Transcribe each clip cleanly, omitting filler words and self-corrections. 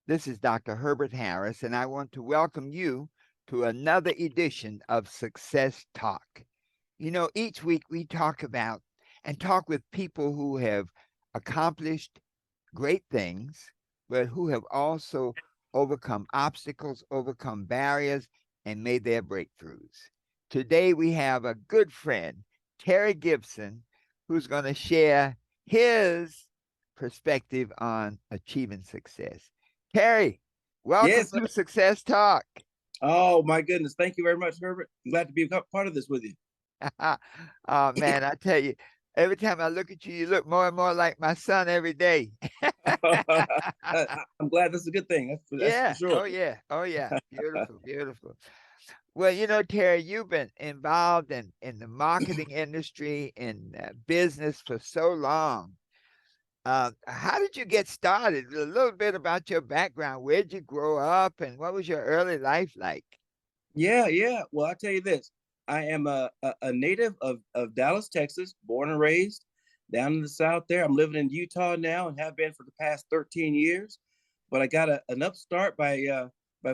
This is Dr. Herbert Harris, and I want to welcome you to another edition of Success Talk. Each week we talk about and talk with people who have accomplished great things, but who have also overcome obstacles, overcome barriers, and made their breakthroughs. Today we have a good friend, Terry Gibson, who's going to share his perspective on achieving success. Terry, welcome Yes. to Success Talk. Oh my goodness. Thank you very much, Herbert. I'm glad to be a part of this with you. Oh man, I tell you, every time I look at you, you look more and more like my son every day. I'm glad that's a good thing. That's for Yeah. sure. Oh yeah. Oh yeah. Beautiful. Beautiful. Well, Terry, you've been involved in the marketing industry in business for so long. How did you get started? A little bit about your background. Where'd you grow up, and what was your early life like? Yeah. Well, I'll tell you this. I am a native of Dallas, Texas, born and raised down in the South there. I'm living in Utah now and have been for the past 13 years. But I got an upstart by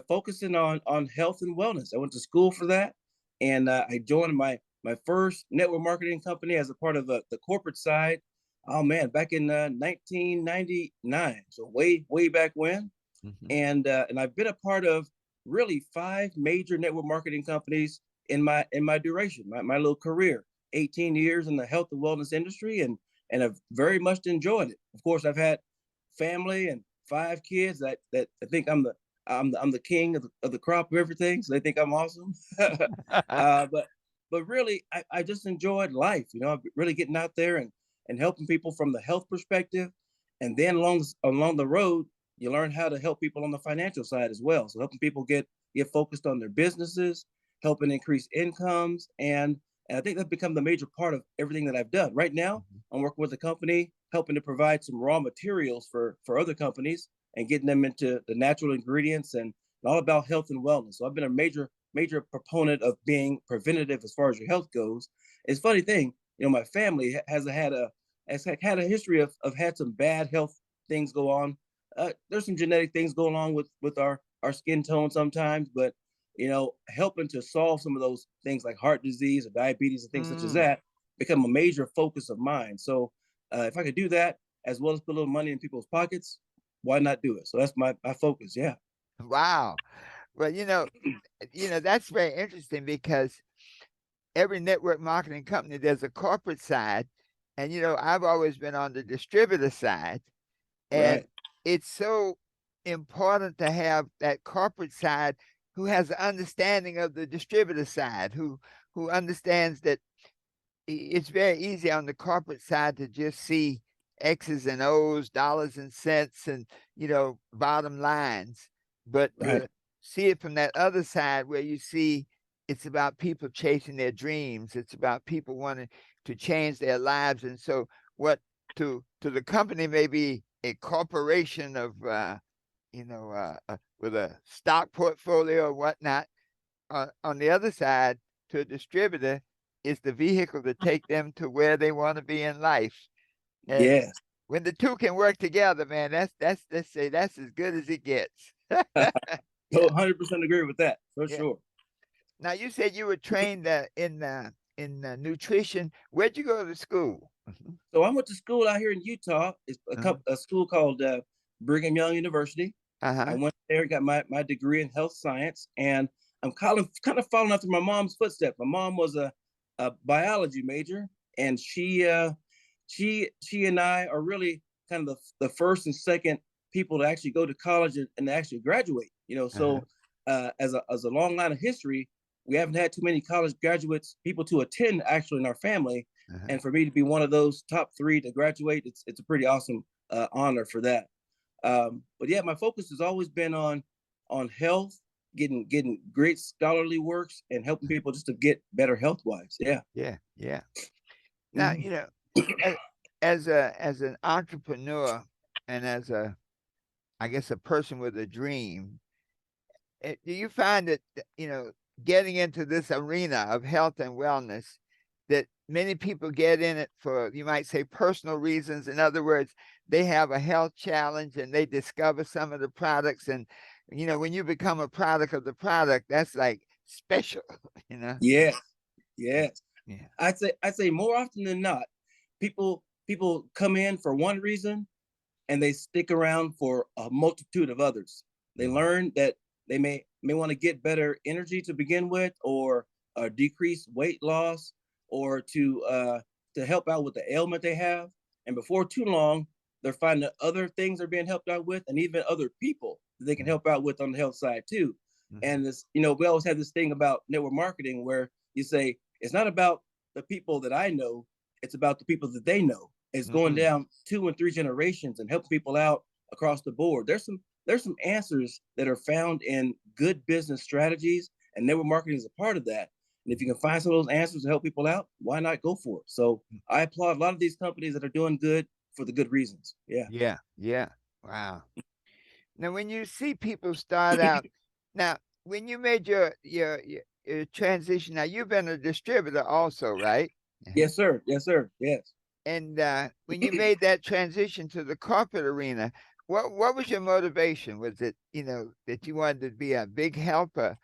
focusing on health and wellness. I went to school for that, and I joined my first network marketing company as a part of the corporate side. Oh man, back in 1999, so way back when, Hmm. and I've been a part of really five major network marketing companies in my duration, my little career. 18 years in the health and wellness industry, and I've very much enjoyed it. Of course, I've had family and five kids that I think I'm the king of the crop of everything, so they think I'm awesome. But really, I just enjoyed life. Really getting out there and helping people from the health perspective, and then along the road, you learn how to help people on the financial side as well. So helping people get focused on their businesses, helping increase incomes, and I think that's become the major part of everything that I've done. Right now, I'm working with a company helping to provide some raw materials for other companies and getting them into the natural ingredients and all about health and wellness. So I've been a major proponent of being preventative as far as your health goes. It's a funny thing, my family has had a history of had some bad health things go on. There's some genetic things going on with our skin tone sometimes, but helping to solve some of those things like heart disease or diabetes and things such as Mm. that become a major focus of mine. So if I could do that as well as put a little money in people's pockets, why not do it? So that's my focus. Yeah. Wow. Well, that's very interesting because every network marketing company, there's a corporate side. And, I've always been on the distributor side. And Right. it's so important to have that corporate side who has an understanding of the distributor side, who understands that it's very easy on the corporate side to just see X's and O's, dollars and cents, and bottom lines. But Right. to see it from that other side where you see it's about people chasing their dreams, it's about people wanting to change their lives. And so what to the company may be a corporation of with a stock portfolio or whatnot. On the other side, to a distributor, is the vehicle to take them to where they want to be in life. And Yes. when the two can work together, man, that's let's say that's as good as it gets. So Yeah, 100% agree with that for yeah. sure. Now you said you were trained in nutrition. Where'd you go to school? Mhm. So I went to school out here in Utah. It's a school called Brigham Young University. I Uh-huh. went there, got my degree in health science, and I'm kind of following after my mom's footsteps. My mom was a biology major, and she and I are really kind of the first and second people to actually go to college and actually graduate. Uh-huh. So as a long line of history, we haven't had too many college graduates, people to attend actually in our family, Uh-huh. and for me to be one of those top three to graduate, it's a pretty awesome honor for that. But yeah, my focus has always been on health, getting great scholarly works, and helping people just to get better health wise. Yeah. Yeah, yeah. Now, Mhm. as as an entrepreneur and as I guess a person with a dream, do you find that getting into this arena of health and wellness that many people get in it for, you might say, personal reasons. In other words, they have a health challenge and they discover some of the products. And, when you become a product of the product, that's like special, you know? Yes, yes. Yeah. I'd say more often than not, people come in for one reason and they stick around for a multitude of others. They Mhm. learn that they may want to get better energy to begin with, or decrease weight loss, or to help out with the ailment they have. And before too long, they're finding that other things are being helped out with, and even other people that they can Mhm. help out with on the health side too. Mhm. And this, we always have this thing about network marketing where you say it's not about the people that I know, it's about the people that they know. It's going Mhm. down 2 and 3 generations and helping people out across the board. There's some answers that are found in good business strategies, and network marketing is a part of that. And if you can find some of those answers to help people out, why not go for it? So I applaud a lot of these companies that are doing good for the good reasons. Yeah. Yeah. Yeah. Wow. Now, when you see people start out, now, when you made your transition, now you've been a distributor also, right? Uh-huh. Yes, sir. Yes, sir. Yes. And when you made that transition to the corporate arena, what was your motivation? Was it, that you wanted to be a big helper?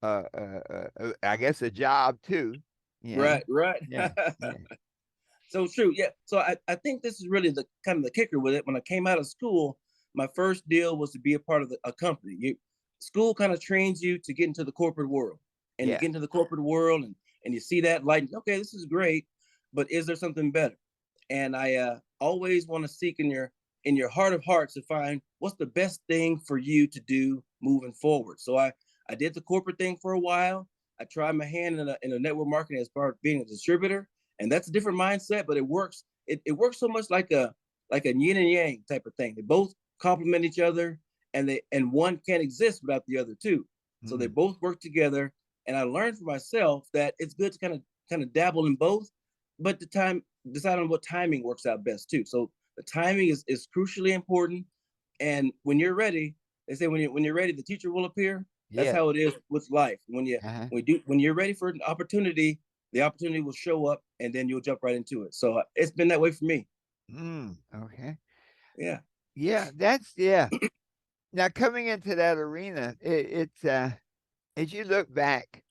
I guess a job too. Yeah. Right, right. Yeah. Yeah. So true. Yeah. So I think this is really the kind of the kicker with it. When I came out of school, my first deal was to be a part of a company. School kind of trains you to get into the corporate world, and you Yeah. get into the corporate world, and you see that light. Okay, this is great, but is there something better? And I always want to seek in your heart of hearts to find what's the best thing for you to do moving forward. So I did the corporate thing for a while. I tried my hand in a network marketing as part of being a distributor, and that's a different mindset, but it works. It works so much like a yin and yang type of thing. They both complement each other, and one can't exist without the other two. So they Mm. both work together. And I learned for myself that it's good to kind of dabble in both, but decide on what timing works out best too. So the timing is crucially important. And when you're ready, they say when you're ready, the teacher will appear. That's Yeah. how it is with life. Uh-huh. When you're ready for an opportunity, the opportunity will show up, and then you'll jump right into it. So it's been that way for me. Okay. Yeah. Yeah. Yeah. Now coming into that arena, it's as you look back,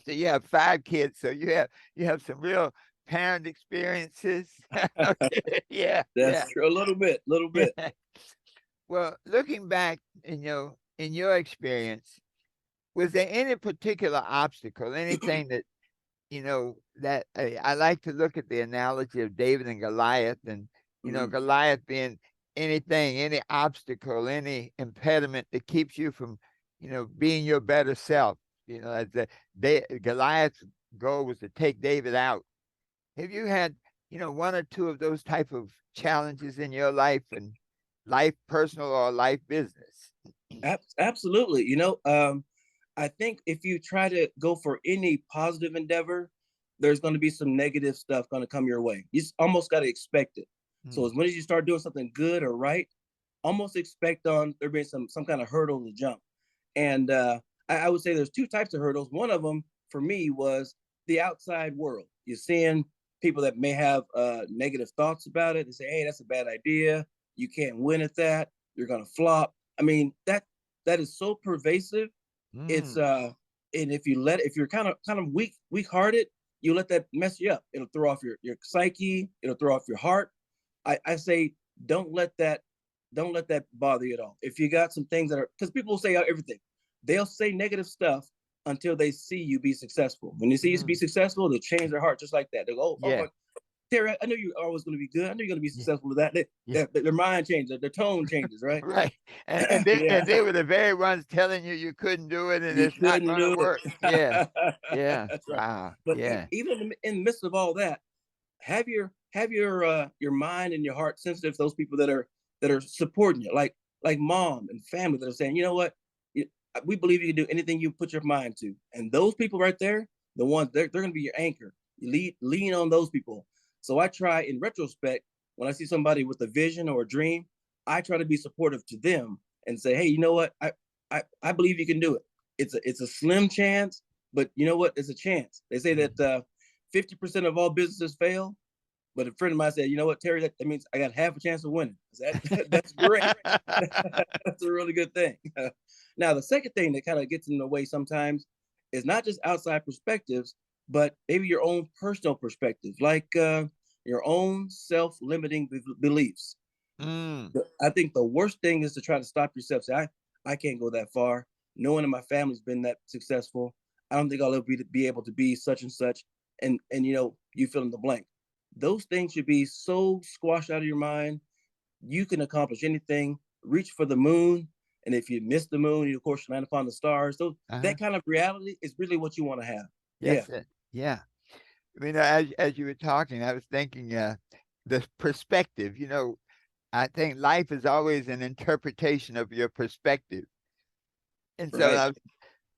so you have 5 kids, so you have some real parent experiences. Okay. Yeah, That's yeah, true. A little bit. yeah. Well, looking back in your experience, was there any particular obstacle, anything that I like to look at the analogy of David and Goliath, and Mhm. Goliath being anything, any obstacle, any impediment that keeps you from, being your better self. As Goliath's goal was to take David out. Have you had, one or two of those type of challenges in your life, and life personal or life business? Absolutely. I think if you try to go for any positive endeavor, there's going to be some negative stuff going to come your way. You almost got to expect it. So Mm. as soon as you start doing something good or right, almost expect on there being some kind of hurdle to jump. And I would say there's two types of hurdles. One of them for me was the outside world. You're seeing people that may have negative thoughts about it. They say, "Hey, that's a bad idea. You can't win at that. You're gonna flop." I mean, that is so pervasive. It's Mm. and if you're kind of weak hearted, you let that mess you up. It'll throw off your psyche. It'll throw off your heart. I say don't let that don't let that bother you at all. If you got some things that are, because people will say everything, they'll say negative stuff until they see you be successful. When they see you be Mm. successful, they'll change their heart just like that. They go, oh Yeah. my, Terry, I knew you were always going to be good. I knew you're going to be Yeah. successful with that. Yeah. Their mind changes, their tone changes, right? Right. And they and Yeah, they were the very ones telling you couldn't do it and you it's not couldn't gonna do it. work. Yeah. Yeah. That's right. Wow. But Yeah. even in the midst of all that, have your mind and your heart sensitive to those people that are supporting you, like mom and family that are saying, you know what, we believe you can do anything you put your mind to. And those people right there, the ones they're going to be your anchor. You lean on those people. So I try, in retrospect, when I see somebody with a vision or a dream, I try to be supportive to them and say, hey, you know what, I believe you can do it. It's a slim chance, but you know what, it's a chance. They say that 50% of all businesses fail. But a friend of mine said, you know what, Terry, that means I got half a chance of winning. That's great. That's a really good thing. Now, the second thing that kind of gets in the way sometimes is not just outside perspectives, but maybe your own personal perspective, like your own self-limiting beliefs. Mm, I think the worst thing is to try to stop yourself. Say, I can't go that far. No one in my family's been that successful. I don't think I'll ever be able to be such and such. And you fill in the blank. Those things should be so squashed out of your mind. You can accomplish anything. Reach for the moon. And if you miss the moon, you of course land upon the stars. So uh-huh. that kind of reality is really what you want to have. Yeah. Yes, yeah. I mean, as you were talking, I was thinking the perspective. I think life is always an interpretation of your perspective. And so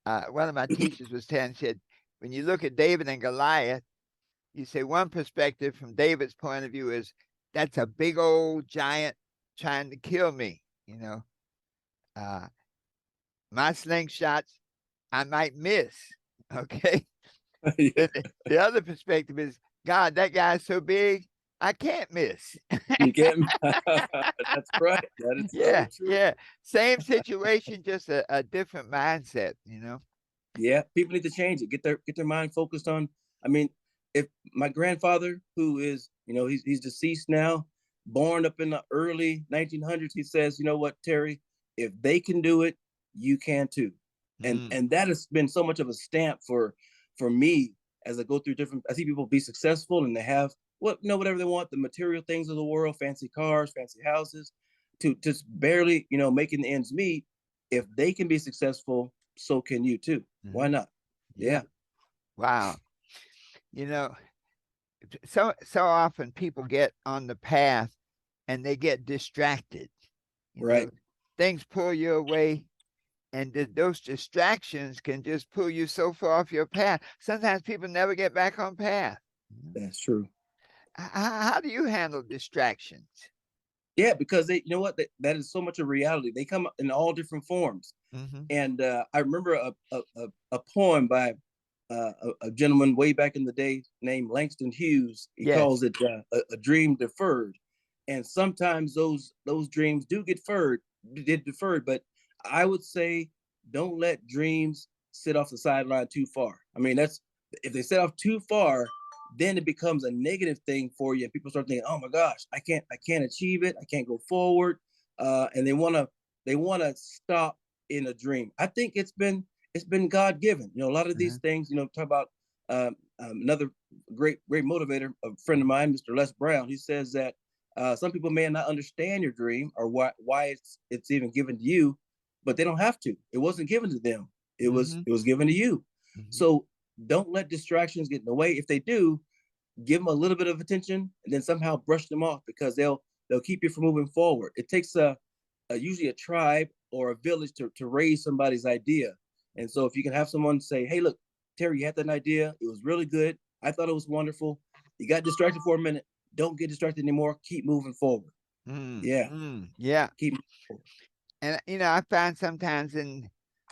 Right. one of my teachers was telling, said, when you look at David and Goliath, you say one perspective from David's point of view is that's a big old giant trying to kill me. Uh, my slingshots, I might miss. Okay. Yeah. The other perspective is, God, that guy's so big, I can't miss. You get me? That's right. That is so Yeah, true. yeah. Same situation, just a different mindset. Yeah, people need to change it. Get their mind focused on. I mean, if my grandfather, who is he's deceased now, born up in the early 1900s, he says, you know what, Terry, if they can do it, you can too, and Mm, and that has been so much of a stamp for me as I go through different. I see people be successful and they have whatever they want, the material things of the world, fancy cars, fancy houses, to just barely making the ends meet. If they can be successful, so can you too. Why mhm. not? Yeah. Yeah. Wow. You know, so often people get on the path and they get distracted. You Right. know, things pull you away, and those distractions can just pull you so far off your path. Sometimes people never get back on path. That's true. How do you handle distractions? Yeah, because they, you know what, that is so much a reality. They come in all different forms. Hmm. And I remember a poem by a gentleman way back in the day named Langston Hughes. He Yes. calls it a dream deferred. And sometimes those dreams do get deferred. But I would say don't let dreams sit off the sideline too far. I mean, that's if they set off too far, then it becomes a negative thing for you, and people start thinking, "Oh my gosh, I can't achieve it. I can't go forward," and they wanna stop in a dream. I think it's been God given. A lot of these Uh-huh. things. Talk about another great motivator, a friend of mine, Mr. Les Brown. He says that some people may not understand your dream or why it's even given to you, but they don't have to. It wasn't given to them. It was Hmm. it was given to you. Hmm. So don't let distractions get in the way. If they do, give them a little bit of attention and then somehow brush them off, because they'll keep you from moving forward. It takes usually a tribe or a village to raise somebody's idea. And so if you can have someone say, hey, look, Terry, you had that idea. It was really good. I thought it was wonderful. You got distracted for a minute. Don't get distracted anymore. Keep moving forward. Mm, Yeah. yeah. Keep moving forward. And I find sometimes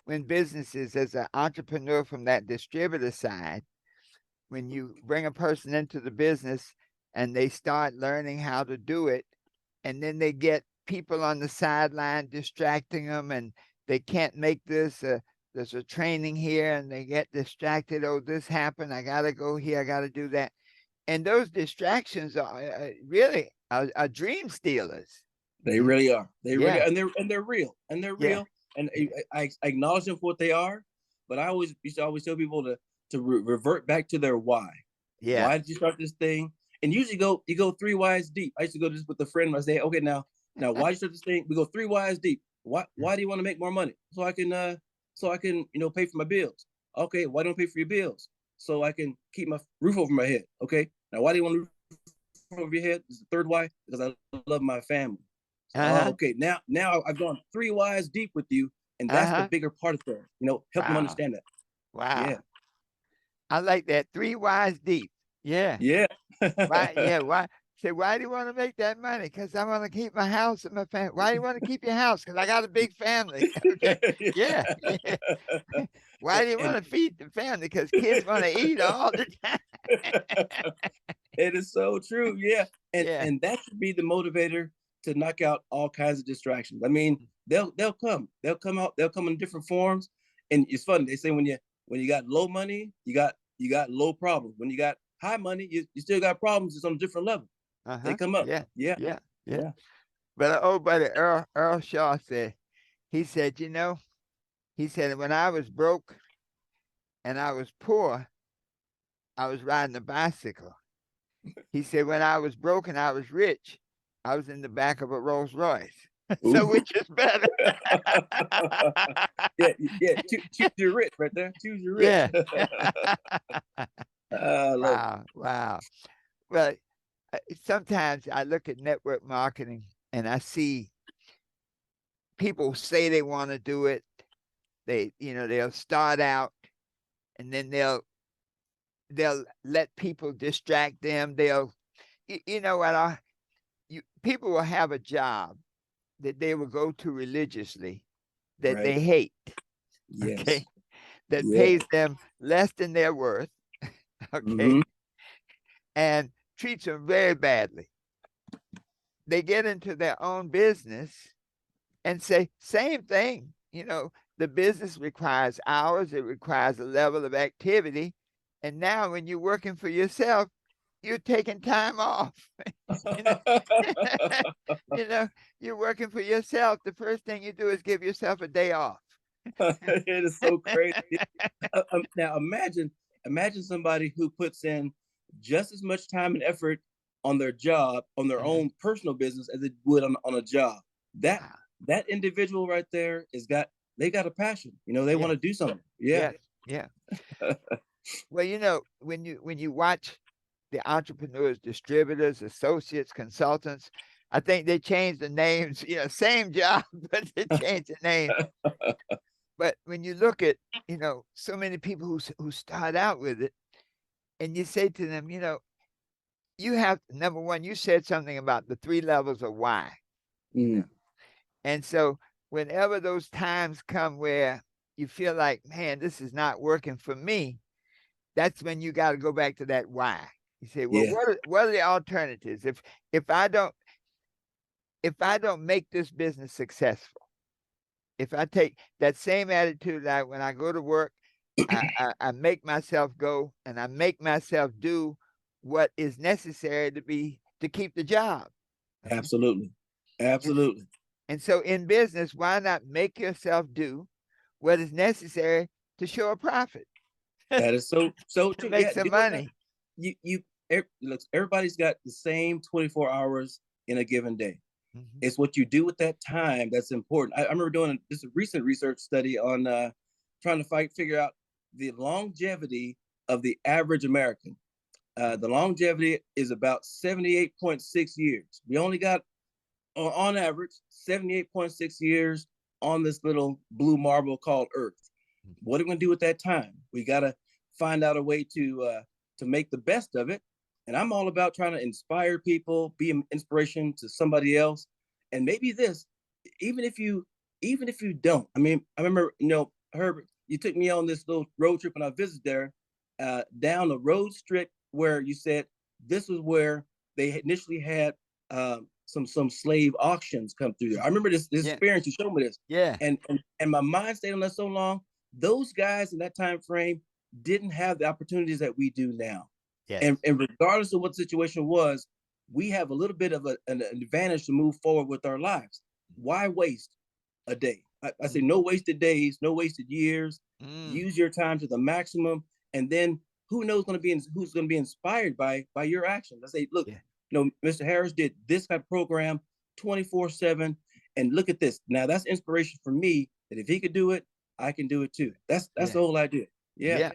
when businesses, as an entrepreneur from that distributor side, when you bring a person into the business and they start learning how to do it, and then they get people on the sideline distracting them, and they can't make this. There's a training here, and they get distracted. Oh, this happened. I got to go here. I got to do that. And those distractions are really are dream stealers. They You know? really are. They really Yeah, are. And they're real. And they're yeah, real. And I acknowledge them for what they are, but I always used to always tell people to revert back to their why. yeah. Why did you start this thing? And usually you go three whys deep. I used to go just with a friend. I say, okay, now why did you start this thing? We go three whys deep. Why do you want to make more money? So I can pay for my bills. Okay, why don't I pay for your bills? So I can keep my roof over my head. Okay, now why do you want to roof over your head? This is the third why, because I love my family. So, Uh-huh. okay, now I've gone three whys deep with you, and that's the Uh-huh. bigger part of there. Help them Wow. understand that. Wow. Yeah, I like that. Three wise deep. Yeah. yeah, Why? Yeah. Why? Say, why do you want to make that money? Because I want to keep my house and my family. Why do you want to keep your house? Because I got a big family. Okay. yeah. Yeah. Yeah. Why do you want to feed the family? Because kids want to eat all the time. It is so true. Yeah. Yeah. And that should be the motivator to knock out all kinds of distractions. I mean, they'll come. They'll come out, they'll come in different forms. And it's funny. They say when you got low money, you got low problems. When you got high money, you still got problems. It's on a different level. They come up. Yeah. Yeah. Yeah. Yeah. Yeah. But an old buddy Earl Shaw said, he said, he said, when I was broke and I was poor, I was riding a bicycle. He said, when I was broke and I was rich, I was in the back of a Rolls Royce. So Ooh. which is better? Yeah. Yeah. Choose your rich right there. Choose your rich. Yeah. I love it. Wow. Wow. Well, sometimes I look at network marketing and I see people say they want to do it. They'll start out and then they'll let people distract them. You know what? People will have a job that they will go to religiously that Right. they hate. Yes. Okay, that Yeah. pays them less than their worth. Okay, Mm-hmm. and treats them very badly. They get into their own business and say same thing. The business requires hours. It requires a level of activity. And now when you're working for yourself, you're taking time off. you know, you're working for yourself. The first thing you do is give yourself a day off. It is so crazy. Now imagine somebody who puts in just as much time and effort on their job, on their own personal business as it would on a job. That Wow. that individual right there they got a passion. They want to do something. Yeah. Yeah. Well, when you watch the entrepreneurs, distributors, associates, consultants, I think they changed the names. Same job, but they changed the name. But when you look at so many people who start out with it, and you say to them, you have number one, you said something about the 3 levels of why. Mm. And so whenever those times come where you feel like, man, this is not working for me, that's when you got to go back to that why. You say, well, Yeah. what are the alternatives? If I don't make this business successful, if I take that same attitude that when I go to work, I make myself go and I make myself do what is necessary to keep the job. Absolutely. Absolutely. And so in business, why not make yourself do what is necessary to show a profit? That is so To true. make Yeah, some money. look, everybody's got the same 24 hours in a given day. Mhm. It's what you do with that time that's important. I remember doing this recent research study on trying to figure out the longevity of the average American. The longevity is about 78.6 years. We only got, on average, 78.6 years on this little blue marble called Earth. What are we going to do with that time? We got to find out a way to make the best of it. And I'm all about trying to inspire people, be an inspiration to somebody else. And maybe this, even if you don't. I mean, I remember, Herbert, you took me on this little road trip when I visited there, down a road strip where you said this was where they initially had some slave auctions come through there. I remember this experience. You showed me this. Yeah. And my mind stayed on that so long. Those guys in that time frame didn't have the opportunities that we do now. Yes. And regardless of what the situation was, we have a little bit of an advantage to move forward with our lives. Why waste a day? I say no wasted days, no wasted years. Use your time to the maximum, and then who knows who's going to be inspired by your actions. I say, look, Mr. Harris did this kind of program 24/7, and look at this. Now that's inspiration for me. That if he could do it, I can do it too. That's the whole idea. Yeah.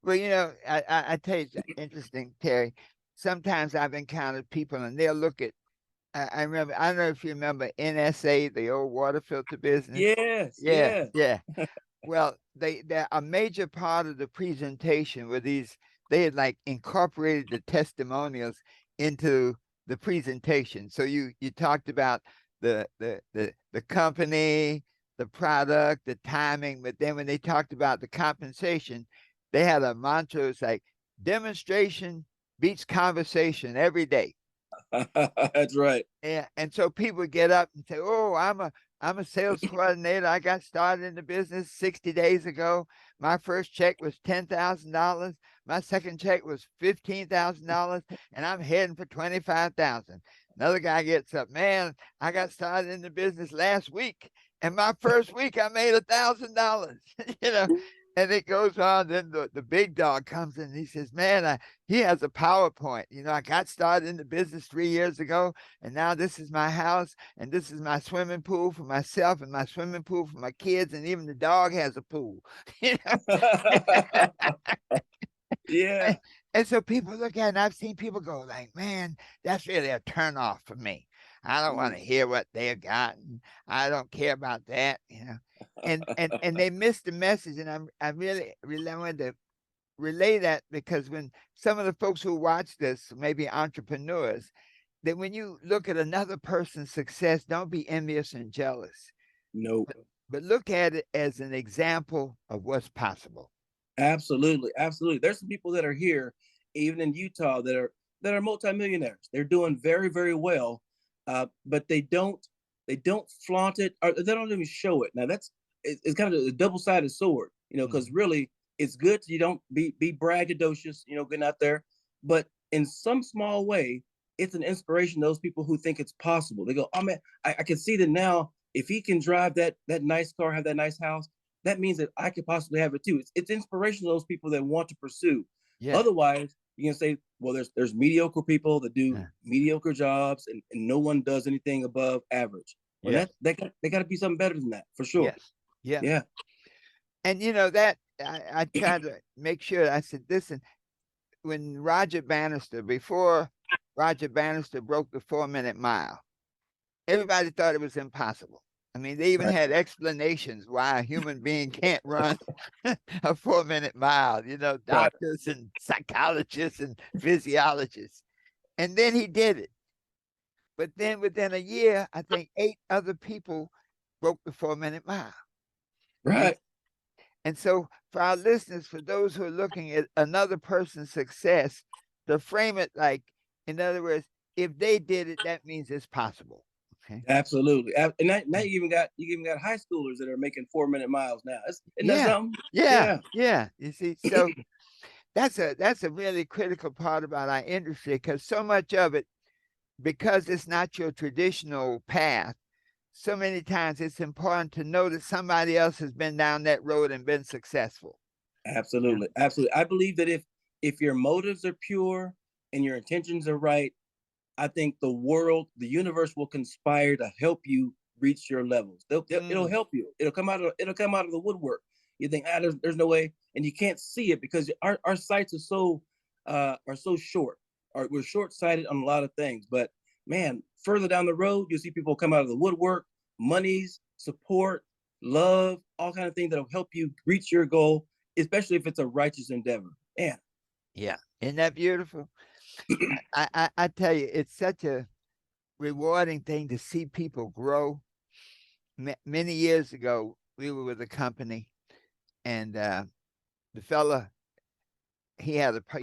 Well, I tell you, it's interesting, Terry. Sometimes I've encountered people and they'll look at, I remember, I don't know if you remember NSA, the old water filter business. Yes. Yeah. Well, they're a major part of the presentation were they had like incorporated the testimonials into the presentation. So you talked about the company, the product, the timing. But then when they talked about the compensation, they had a mantra. It's like demonstration beats conversation every day. That's right. And so people get up and say, "Oh, I'm a sales coordinator. I got started in the business 60 days ago. My first check was $10,000. My second check was $15,000, and I'm heading for 25,000." Another guy gets up, "Man, I got started in the business last week, and my first week I made $1,000." you know, and it goes on. Then the big dog comes in and he says, "Man, he has a PowerPoint. I got started in the business 3 years ago, and now this is my house, and this is my swimming pool for myself, and my swimming pool for my kids, and even the dog has a pool." You know? Yeah. And so people look at it, and I've seen people go like, "Man, that's really a turnoff for me. I don't want to hear what they've gotten. I don't care about that. And they miss the message. And I really wanted to relay that, because when some of the folks who watch this, maybe entrepreneurs, that when you look at another person's success, don't be envious and jealous, Nope. but look at it as an example of what's possible. Absolutely, absolutely. There's some people that are here, even in Utah, that are multimillionaires. They're doing very, very well, but they don't flaunt it, or they don't even show it. Now it's kind of a double-sided sword, because Mhm. really it's good you don't be braggadocious, getting out there, but in some small way, it's an inspiration to those people who think it's possible. They go, "Oh man, I can see that now. If he can drive that nice car, have that nice house, that means that I could possibly have it too." It's inspiration to those people that want to pursue. Yeah. Otherwise, you can say, well, there's mediocre people that do Yeah. mediocre jobs, and no one does anything above average. Well, Yes. they got to be something better than that for sure. Yes. Yeah. Yeah. And that I tried to make sure. I said, "Listen, when before Roger Bannister broke the 4-minute mile, everybody thought it was impossible. I mean, they even Right. had explanations why a human being can't run a 4-minute mile, Right. doctors and psychologists and physiologists. And then he did it. But then within a year, I think 8 other people broke the 4-minute mile. And Right. And so, for our listeners, for those who are looking at another person's success, to frame it like, in other words, if they did it, that means it's possible. Okay. Absolutely. And now you even got high schoolers that are making 4-minute miles now. Isn't that Yeah. something? Yeah. Yeah. Yeah. You see, so that's a really critical part about our industry, because so much of it, because it's not your traditional path, so many times it's important to know that somebody else has been down that road and been successful. Yeah. Absolutely, absolutely. I believe that if your motives are pure and your intentions are right, I think the universe will conspire to help you reach your levels. It'll Mm, help you. It'll come out of the woodwork. You think, there's no way, and you can't see it because our sights are so short. Or we're short sighted on a lot of things. But man, further down the road, you'll see people come out of the woodwork, monies, support, love, all kind of things that'll help you reach your goal, especially if it's a righteous endeavor. Man, yeah. Isn't that beautiful? I tell you, it's such a rewarding thing to see people grow. Many years ago, we were with a company, and the fella, he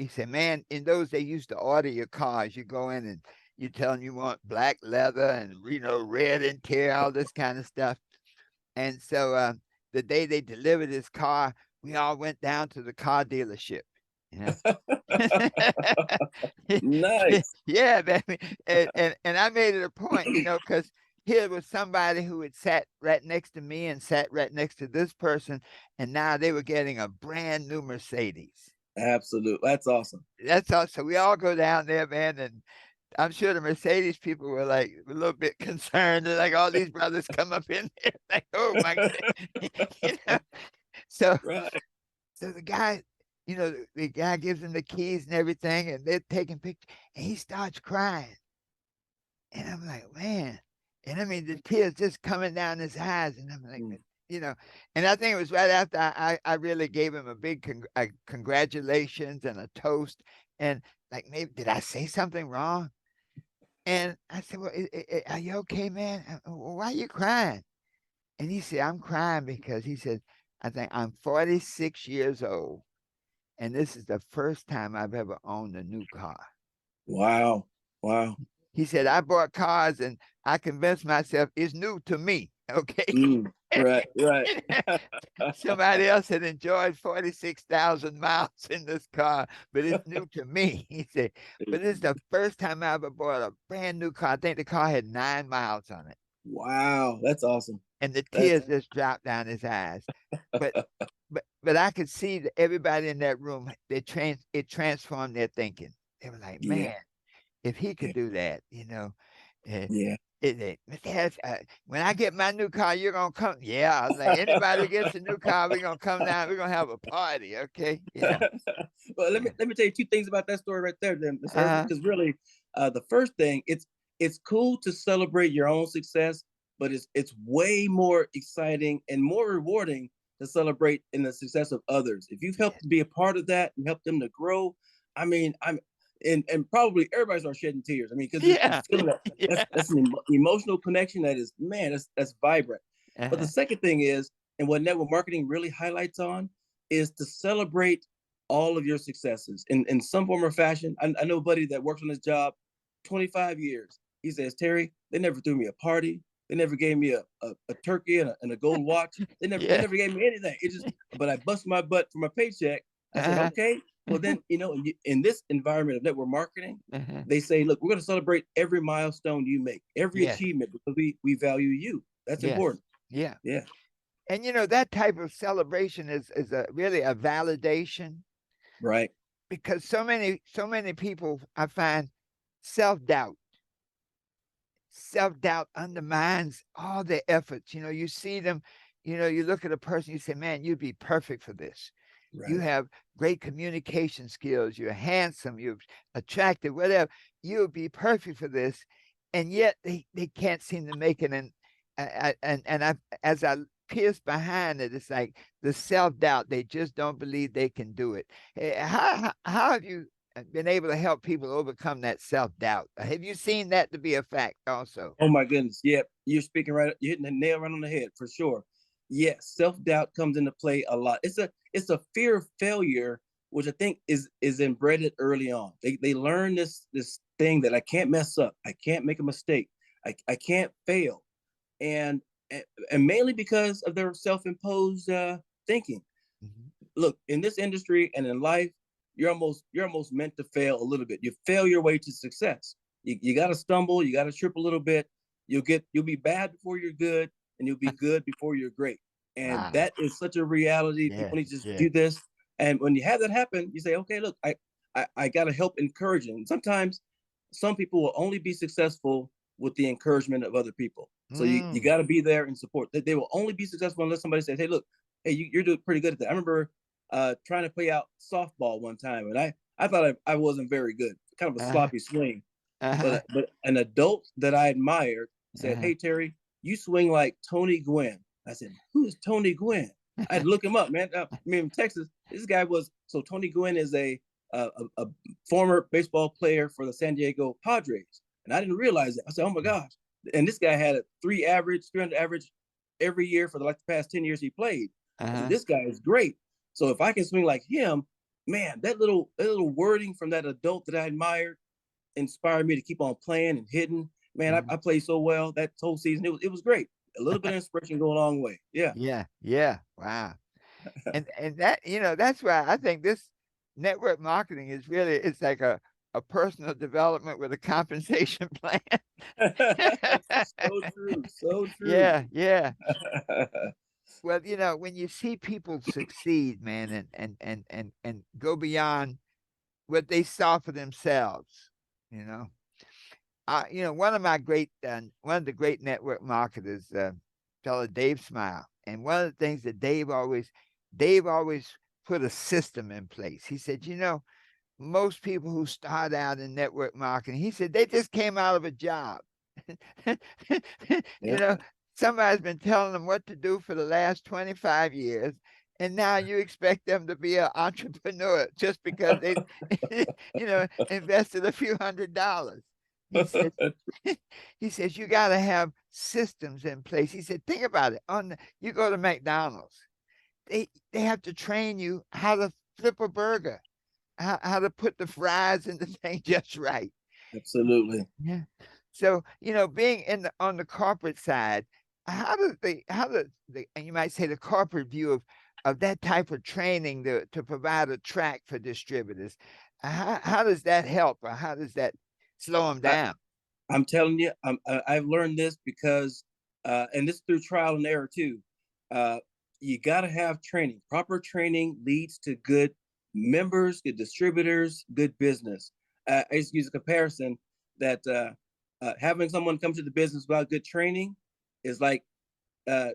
said, "Man, in those days, you used to order your cars. You go in and you tell them you want black leather and red interior, all this kind of stuff." And so the day they delivered his car, we all went down to the car dealership. You know, nice. yeah, baby. And I made it a point, because here was somebody who had sat right next to me and sat right next to this person, and now they were getting a brand new Mercedes. Absolutely, that's awesome. That's all. So we all go down there, man, and I'm sure the Mercedes people were like a little bit concerned. They're like, all these brothers come up in there, like, oh my God. you know? So Right. So the guy, the guy gives him the keys and everything, and they're taking pictures, and he starts crying. And I'm like, man. And I mean, the tears just coming down his eyes. And I'm like, Mm. you know, and I think it was right after I really gave him a big congratulations and a toast. And like, maybe, did I say something wrong? And I said, well, are you okay, man? Why are you crying? And he said, I'm crying because he said, I think I'm 46 years old, and this is the first time I've ever owned a new car. Wow. Wow. He said, I bought cars and I convinced myself it's new to me. Okay. Mm, right. Right. Somebody else had enjoyed 46,000 miles in this car, but it's new to me. He said, but it's the first time I ever bought a brand new car. I think the car had 9 miles on it. Wow. That's awesome. And the That's tears just dropped down his eyes. But but I could see that everybody in that room, it transformed their thinking. They were like, yeah. man, if he Yeah. could do that, uh, Yeah. Mr. Harris, when I get my new car, you're gonna come. Yeah, I was like, anybody who gets a new car, we're gonna come down. We're gonna have a party, okay? Yeah, Well, yeah. let me tell you two things about that story right there, then, Mr. Herbert. Uh-huh. Because really, the first thing, it's cool to celebrate your own success, but it's way more exciting and more rewarding to celebrate in the success of others. If you've Yeah, helped to be a part of that and help them to grow, I mean, and probably everybody starts shedding tears. I mean, because you're yeah, feeling that yeah. that's an emotional connection that is, man, that's vibrant. But the Uh-huh. second thing is, and what network marketing really highlights on, is to celebrate all of your successes in some form or fashion. I know a buddy that works on his job 25 years. He says, Terry, they never threw me a party. They never gave me a turkey and a gold watch. They Yeah. never gave me anything. It just, but I bust my butt for my paycheck. I said, Uh-huh. okay, well then, in this environment of network marketing, Uh-huh. they say, look, we're going to celebrate every milestone you make, every Yes, achievement, because we value you. That's yes, important. yeah. Yeah. And that type of celebration is really a validation, Right. because so many people, I find, self doubt self-doubt undermines all their efforts. You see them, you look at a person, you say, man, you'd be perfect for this. You Right. have great communication skills, you're handsome, you're attractive, whatever. You'll be perfect for this. And yet they can't seem to make it. And as I pierce behind it, it's like the self-doubt. They just don't believe they can do it. How have you been able to help people overcome that self-doubt? Have you seen that to be a fact also? Oh my goodness. Yep. You're speaking right. You're hitting the nail right on the head for sure. Yes, self-doubt comes into play a lot. It's a fear of failure, which I think is embedded early on. They learn this thing that I can't mess up. I can't make a mistake. I can't fail. And and mainly because of their self-imposed thinking. Mhm. Look, in this industry and in life, you're almost meant to fail a little bit. You fail your way to success. You got to stumble, you got to trip a little bit. You'll be bad before you're good, and you'll be good before you're great. And Wow. that is such a reality. Yes, People need to just yes. do this. And when you have that happen, you say, okay, look, I got to help encourage it. And sometimes some people will only be successful with the encouragement of other people. So you Mm. got to be there and support. They will only be successful unless somebody says, hey, look, hey, you're doing pretty good at that. I remember trying to play out softball one time, and I thought I wasn't very good, kind of a Uh-huh. sloppy swing. Uh-huh. But an adult that I admired said, Uh-huh. "Hey Terry, you swing like Tony Gwynn." I said, "Who is Tony Gwynn?" I had to look him up, man. I mean, in Texas, this guy was so Tony Gwynn is a former baseball player for the San Diego Padres, and I didn't realize that. I said, "Oh my gosh!" And this guy had a 300 average every year for like the past 10 years he played. I said, Uh-huh. "This guy is great." So if I can swing like him, man, that little wording from that adult that I admired inspired me to keep on playing and hitting. Man, I, Uh-huh. I played so well that whole season. It was great. A little bit of inspiration go a long way. Yeah. Yeah, yeah. Wow. And that, that's why I think this network marketing is really, it's like a personal development with a compensation plan. So true. So true. Yeah, yeah. Well, when you see people succeed, man, and go beyond what they saw for themselves, you know. One of the great network marketers, fellow Dave Smile, and one of the things that Dave always put a system in place. He said, most people who start out in network marketing, he said, they just came out of a job. you Yeah. know, Somebody's been telling them what to do for the last 25 years. And now you expect them to be an entrepreneur just because they, invested a few $100s. He says, he says, you got to have systems in place. He said, think about it. You go to McDonald's, they have to train you how to flip a burger, how to put the fries in the thing just right. Absolutely. Yeah. So, being on the corporate side, how does and you might say the corporate view of that type of training to provide a track for distributors, how does that help, or how does that slow them I, down? I'm telling you, I've learned this because, and this through trial and error too. Uh, you got to have training. Proper training leads to good members, good distributors, good business. I used to use a comparison that having someone come to the business without good training is like uh,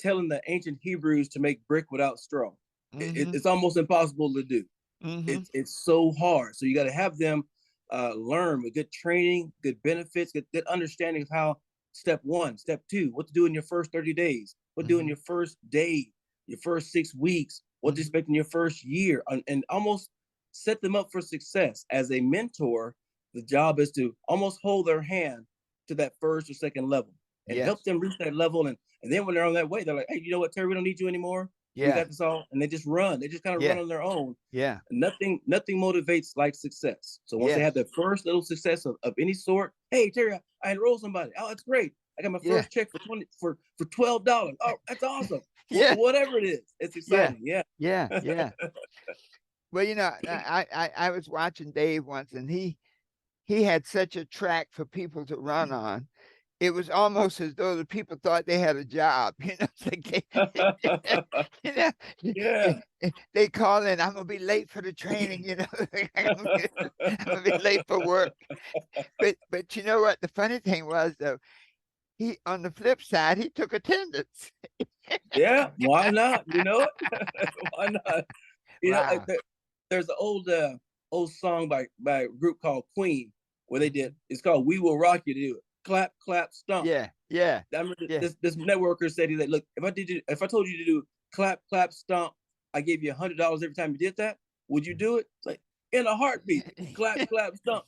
telling the ancient Hebrews to make brick without straw. Mm-hmm. It's almost impossible to do. Mm-hmm. It's so hard. So you got to have them learn with good training, good benefits, good understanding of how step one, step two, what to do in your first 30 days, what to do in Mm-hmm. your first day, your first 6 weeks, what to Mm-hmm. expect in your first year, and almost set them up for success. As a mentor, the job is to almost hold their hand to that first or second level and help Yes. them reach that level. And then when they're on that way, they're like, hey, you know what, Terry, we don't need you anymore. We Yeah. got this all. And they just run. They just kind of run Yeah. on their own. Yeah. Nothing motivates like success. So once they Yes. have their first little success of any sort, hey Terry, I enrolled somebody. Oh, that's great. I got my Yeah. first check for $12. Oh, that's awesome. Yeah. Whatever it is, it's Yeah. exciting. Yeah. Yeah. Yeah. Well, I was watching Dave once, and he had such a track for people to run on. It was almost as though the people thought they had a job. It's like you know, Yeah. they call in, I'm gonna be late for the training. I'm gonna be late for work. But you know what? The funny thing was, though, he on the flip side, he took attendance. Yeah. Why not? You know it? Why not? You know, Wow. there's an old song by a group called Queen where they did. It's called "We Will Rock You." To do it. Clap, clap, stomp. Yeah. Yeah. I remember Yeah. this networker said, he's like, look, if I told you to do clap, clap, stomp, I gave you $100 every time you did that, would you do it? It's like in a heartbeat. Clap, clap, stomp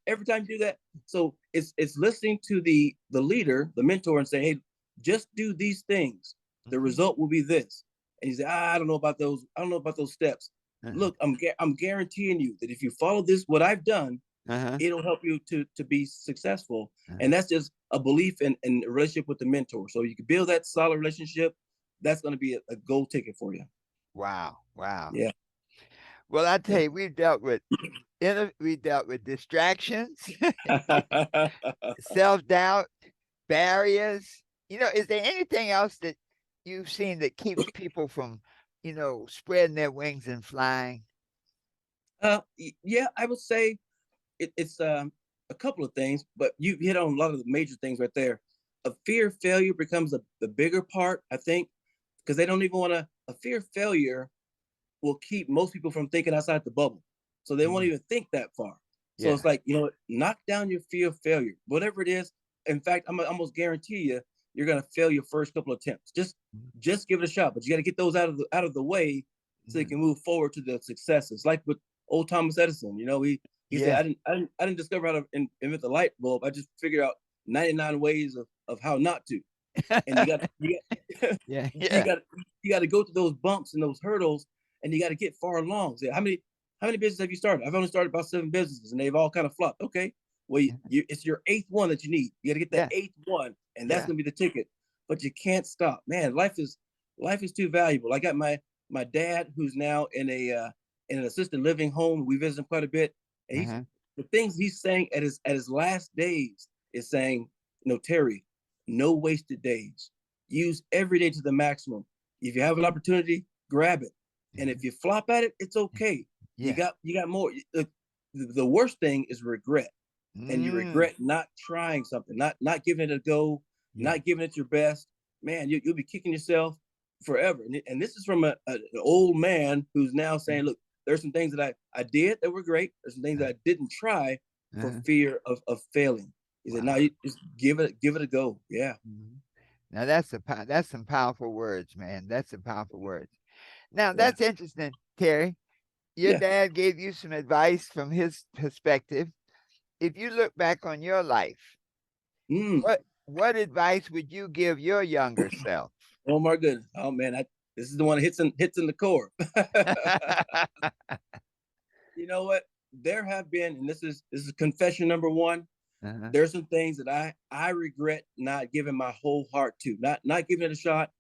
every time you do that. So it's listening to the leader, the mentor, and say, hey, just do these things. The Mhm. result will be this. And he said, I don't know about those. I don't know about those steps. Uh-huh. Look, I'm guaranteeing you that if you follow this, what I've done, Uh-huh. it'll help you to be successful. Uh-huh. And that's just a belief in a relationship with the mentor. So you can build that solid relationship. That's going to be a gold ticket for you. Wow. Wow. Yeah. Well, I tell Yeah. you, we dealt with distractions, self-doubt, barriers. Is there anything else that you've seen that keeps people from, spreading their wings and flying? Yeah, I would say it's a couple of things, but you hit on a lot of the major things right there. A fear of failure becomes the bigger part, I think, because they don't even want to. A fear of failure will keep most people from thinking outside the bubble. So they won't Mm, even think that far. So yeah. it's like, knock down your fear of failure, whatever it is. In fact, I'm almost guarantee you're going to fail your first couple of attempts. Just give it a shot, but you got to get those out of the way so you Mhm. can move forward to the successes. Like with old Thomas Edison, he said, Yeah. I didn't discover how to invent the light bulb. I just figured out 99 ways of how not to. And Yeah. you Yeah. got you got to go through those bumps and those hurdles, and you got to get far along. So how many businesses have you started? I've only started about 7 businesses, and they've all kind of flopped. Okay, well, it's your eighth one that you need. You got to get that Yeah. eighth one, and that's Yeah. gonna be the ticket. But you can't stop, man. Life is too valuable. I got my dad who's now in an assisted living home. We visit him quite a bit, and Uh-huh. the things he's saying at his last days is saying, Terry, no wasted days. Use every day to the maximum. If you have an opportunity, grab it. And Mhm. if you flop at it, it's okay. You Yeah. got more. The worst thing is regret, and you Mm, regret not trying something, not giving it a go, yeah. not giving it your best. Man, you'll be kicking yourself forever. And this is from an old man who's now saying, Mhm. look, there's some things that I did that were great. There's some things that I didn't try for Uh-huh. fear of failing. He said, no, Wow. you just give it a go. Yeah. Mhm. Now that's some powerful words, man. That's some powerful words. Now Yeah. that's interesting, Terry. Your Yeah. dad gave you some advice from his perspective. if you look back on your life, Mm. what advice would you give your younger self? Oh my goodness. Oh man, this is the one that hits in the core. You know what? There have been, and this is confession number one. Uh-huh. There's some things that I regret not giving my whole heart to, not giving it a shot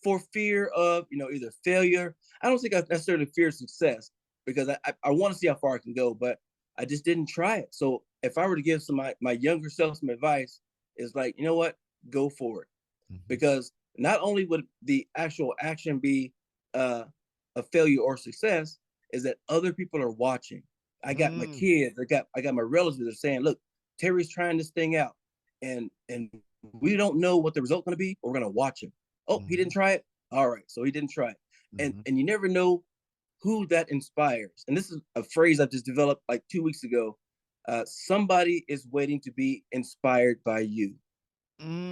for fear of, either failure. I don't think I necessarily fear success because I want to see how far I can go, but I just didn't try it. So if I were to give my younger self some advice, is like, you know what, go for it. Mhm. Because not only would the actual action be uh, a failure or success, is that other people are watching. I got my Mm, kids, I got my relatives that are saying, "Look, Terry's trying this thing out, and we don't know what the result's going to be. But we're going to watch him. Oh, he didn't mhm, try it. All right, so he didn't try it, and mhm. and you never know who that inspires. And this is a phrase I've just developed like 2 weeks ago. Somebody is waiting to be inspired by you.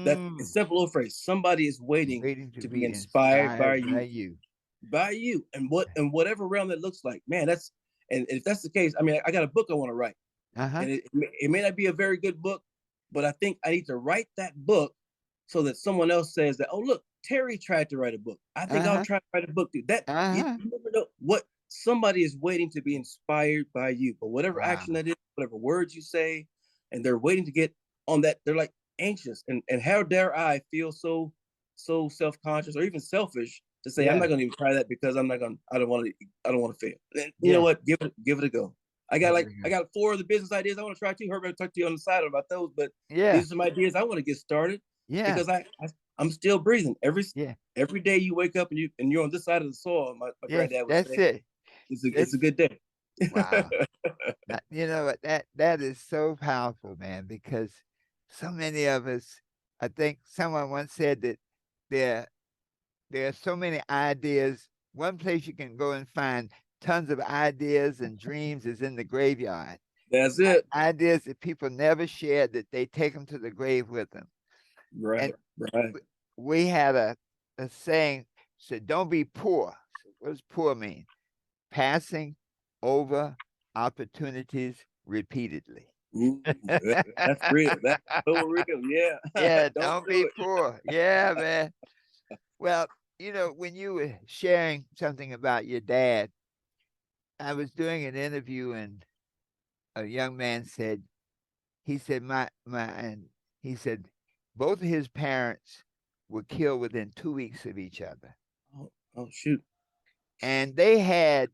That's a Mm. simple little phrase. Somebody is waiting Waiting to to be be inspired by inspired by you, you. and whatever realm that looks like. Man, and if that's the case, I mean, I got a book I want to write, Uh-huh. and it may not be a very good book, but I think I need to write that book so that someone else says that, oh look, Terry tried to write a book. I think I'll Uh-huh. try to write a book too. That Uh-huh. you never know what somebody is waiting to be inspired by you, but whatever action Wow. that is, whatever words you say, and they're waiting to get on that. They're like anxious, and how dare I feel so self-conscious or even selfish to say I'm Yeah. not going to even try that because I don't want to fail. And you know Yeah. what? Give it a go. Give it a I go. got 4 of the business ideas I want to try too. Herbert, I'll talk to you on the side about those, but Yeah. these are some ideas I want to get started Yeah. because I'm still breathing. Yeah. Every day you wake up and you're on this side of the soil. My Yes. granddad would That's say it. it's a That's good day. wow. You know what? That is so powerful, man, because so many of us, I think someone once said that there there are so many ideas. One place you can go and find tons of ideas and dreams is in the graveyard. That's it. Ideas that people never shared that they take them to the grave with them. And Right, right. we had a saying said, "Don't be poor." So what does poor mean? Passing over opportunities repeatedly. Ooh, that's real. That's so real. Yeah. Yeah, Don't don't be do poor. Yeah, man. Well, when you were sharing something about your dad, I was doing an interview and a young man said, he said, and he said, both of his parents were killed within 2 weeks of each other. it. Oh shoot. And they had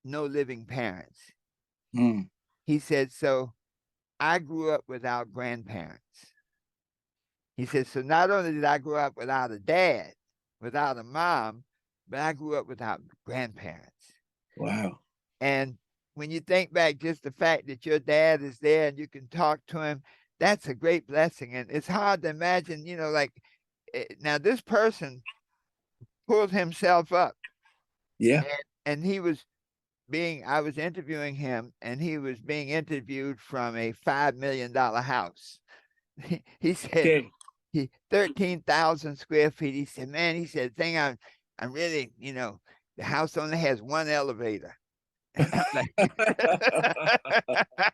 no living parents. Hmm. He said, so I grew up without grandparents. He said, so not only did I grow up without a dad, without a mom, but I grew up without grandparents. Wow. And when you think back, just the fact that your dad is there and you can talk to him, that's a great blessing. And it's hard to imagine, like now this person pulled himself up Yeah. and he was I was interviewing him and he was being interviewed from a $5 million house. He said, Okay. 13,000 square feet. He said, man, he said, thing I'm really, the house only has one elevator. And I'm like,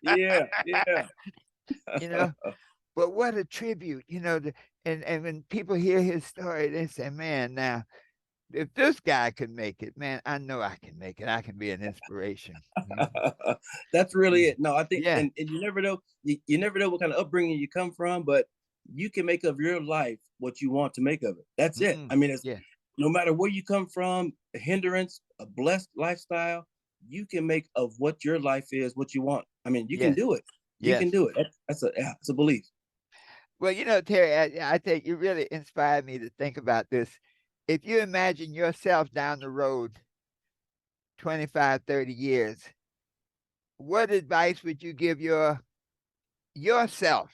Yeah. Yeah. you know, but what a tribute, and when people hear his story, they say, man, now, if this guy can make it, man, I know I can make it. I can be an inspiration. That's really Yeah. it. No, I think, Yeah. and you never know. You never know what kind of upbringing you come from, but you can make of your life what you want to make of it. That's it. Mm, I mean, it's yeah. no matter where you come from, a hindrance, a blessed lifestyle, you can make of what your life is what you want. I mean, you can Yes. do it. You can Yes. do it. It's a belief. Well, Terry, I think you really inspired me to think about this. If you imagine yourself down the road 25, 30 years, what advice would you give yourself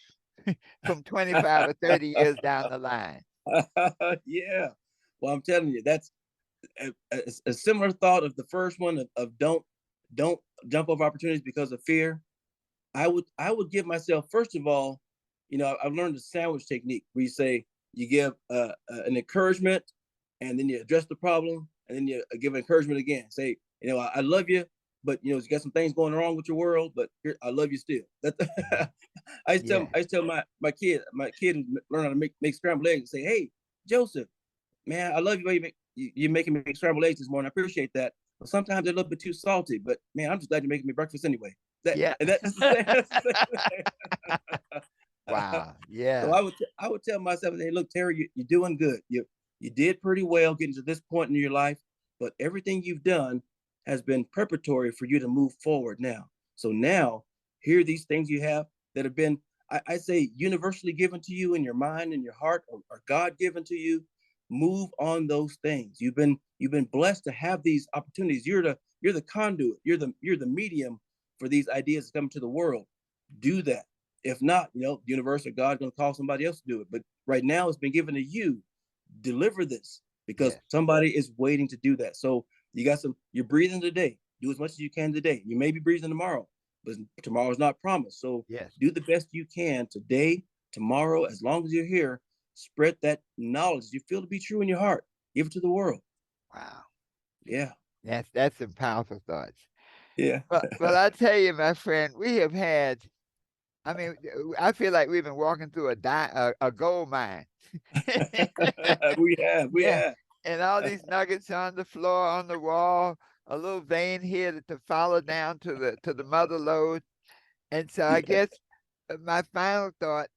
from 25 or 30 years down the line? Yeah. Well, I'm telling you, that's a similar thought of the first one of don't jump over opportunities because of fear. I would give myself, first of all, I've learned the sandwich technique where you say you give an encouragement, and then you address the problem, and then you give encouragement again. Say, I love you, but you got some things going wrong with your world, but here, I love you still. Mhm. I Yeah. used to tell my kid learn how to make scrambled eggs and say, hey, Joseph, man, I love you. You're making me scrambled eggs this morning. I appreciate that. But sometimes they're a little bit too salty. But man, I'm just glad you're making me breakfast anyway. That Yeah. and that's the same. That's the same thing. Wow. So Yeah. I would tell myself, hey, look, Terry, you're doing good. You did pretty well getting to this point in your life, but everything you've done has been preparatory for you to move forward now. So now, here are these things you have that have been, I say, universally given to you in your mind and your heart, or God given to you. Move on those things. You've been blessed to have these opportunities. You're the conduit. You're the medium for these ideas to come to the world. Do that. If not, the universe or God going to call somebody else to do it. But right now, it's been given to you. Deliver this because Yes. somebody is waiting to do that. So you're breathing today. Do as much as you can today. You may be breathing tomorrow, but tomorrow's not promised. So Yes. do the best you can today, tomorrow, as long as you're here. Spread that knowledge you feel to be true in your heart. Give it to the world. Wow. Yeah. That's some powerful thoughts. Yeah. Well, I tell you, my friend, we have had. I mean, I feel like we've been walking through a gold mine. We Yeah, have. and all these nuggets on the floor, on the wall, a little vein here to follow down to the mother lode. And so I Yeah. guess my final thought,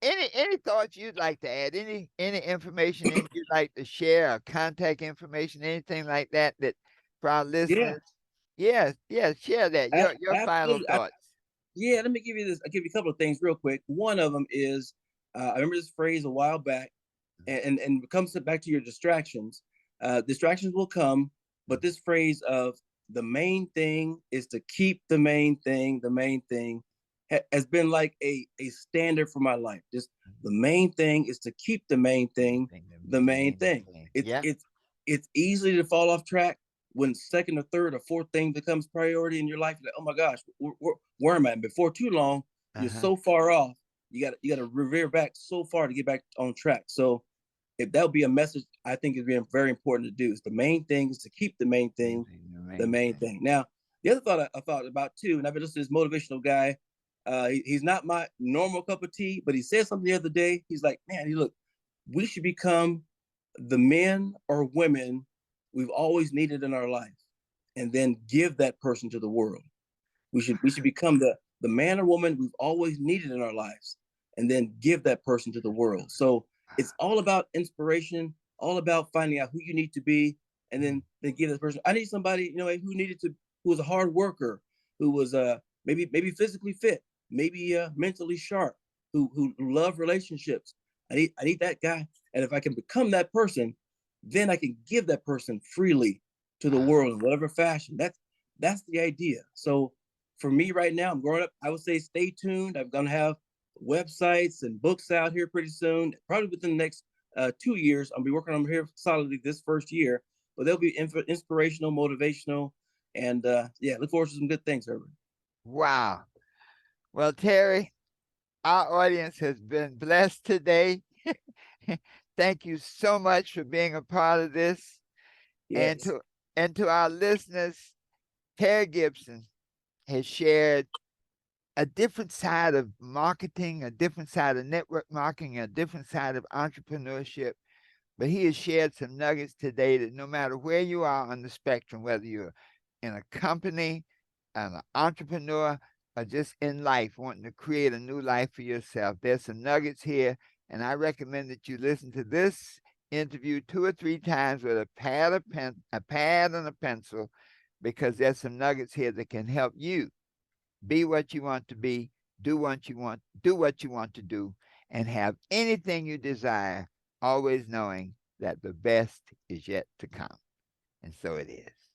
any thoughts you'd like to add, any information that you'd like to share, or contact information, anything like that for our Yeah. listeners. Yeah, yeah, share that. Your final Absolutely. thoughts. Yeah, let me give you this. I'll give you a couple of things real quick. One of them is I remember this phrase a while back, and it comes back to your distractions. Distractions will come, but this phrase of the main thing is to keep the main thing has been like a standard for my life. Just the main thing is to keep the main thing Thing, the the main main thing. thing. It's Yeah. it's it's easy to fall off track when second or third or fourth thing becomes priority in your life. You're like, oh my gosh, where am I? And before too long, you're Uh-huh. so far off. You got to revere back so far to get back on track. So if that would be a message, I think is being very important to do. Is the main thing is to keep the main Main thing thing, the the main main thing. thing. Now, the other thought I thought about too, and I've been listening to this motivational guy. He's not my normal cup of tea, but he said something the other day. He's like, man, look, we should become the men or women we've always needed in our life, and then give that person to the world. We should become the man or woman we've always needed in our lives, and then give that person to the world. So it's all about inspiration, all about finding out who you need to be, and then give that person. I need somebody who was a hard worker, who was maybe physically fit, maybe mentally sharp, who love relationships. I need that guy, and if I can become that person, then I can give that person freely to the Wow. world in whatever fashion. That's the idea. So for me right now, I'm growing up. I would say stay tuned. I'm gonna have websites and books out here pretty soon. Probably within the next 2 years. I'll be working on them here solidly this first year. But they'll be inspirational, motivational, and yeah, look forward to some good things, Herbert. Wow. Well, Terry, our audience has been blessed today. Thank you so much for being a part of this. And Yes. to our listeners, Terry Gibson has shared a different side of marketing, a different side of network marketing, a different side of entrepreneurship. But he has shared some nuggets today that no matter where you are on the spectrum, whether you're in a company, an entrepreneur, or just in life, wanting to create a new life for yourself, there's some nuggets here. And I recommend that you listen to this interview 2 or 3 times with a pad and a pencil, because there's some nuggets here that can help you be what you want to be, do what you want to do, and have anything you desire, always knowing that the best is yet to come. And so it is.